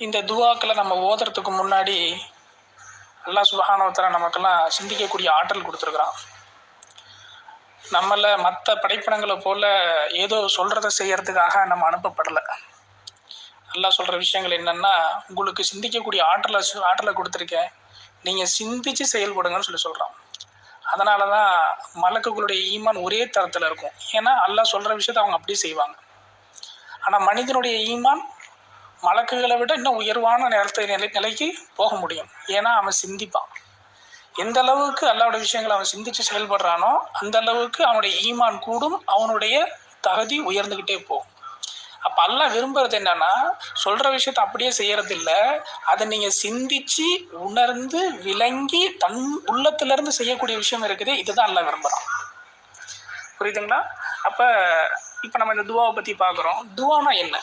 இந்த துவாக்களை நம்ம ஓதுறதுக்கு முன்னாடி அல்லாஹ் சுப்ஹானஹு வ தஆலா நமக்கெல்லாம் சிந்திக்கக்கூடிய ஆற்றல் கொடுத்துருக்குறான். நம்மள மற்ற படைப்பினங்களை போல ஏதோ சொல்கிறத செய்யறதுக்காக நம்ம அனுப்பப்படலை. அல்லாஹ் சொல்கிற விஷயங்கள் என்னென்னா, உங்களுக்கு சிந்திக்கக்கூடிய ஆற்றலை கொடுத்துருக்கேன், நீங்கள் சிந்தித்து செயல்படுங்கன்னு சொல்கிறான். அதனால தான் மலக்குகளுடைய ஈமான் ஒரே தரத்தில் இருக்கும். ஏன்னா அல்லாஹ் சொல்கிற விஷயத்தை அவங்க அப்படியே செய்வாங்க. ஆனால் மனிதனுடைய ஈமான் மலக்குகளை விட இன்னும் உயர்வான நிலைக்கு போக முடியும். ஏன்னா அவன் சிந்திப்பான். எந்த அளவுக்கு அல்லாஹ்வுடைய விஷயங்களை அவன் சிந்தித்து செயல்படுறானோ அந்த அளவுக்கு அவனுடைய ஈமான் கூடும், அவனுடைய தகுதி உயர்ந்துக்கிட்டே போகும். அப்போ அல்லாஹ் விரும்புறது என்னன்னா, சொல்கிற விஷயத்தை அப்படியே செய்யறது இல்லை, அதை நீங்கள் சிந்திச்சு உணர்ந்து விளங்கி தன் உள்ளத்திலேருந்து செய்யக்கூடிய விஷயம் இருக்குது. இதுதான் அல்லாஹ் விரும்புகிறான். புரியுதுங்களா? அப்போ இப்போ நம்ம இந்த துவாவை பற்றி பார்க்குறோம். துவானா என்ன?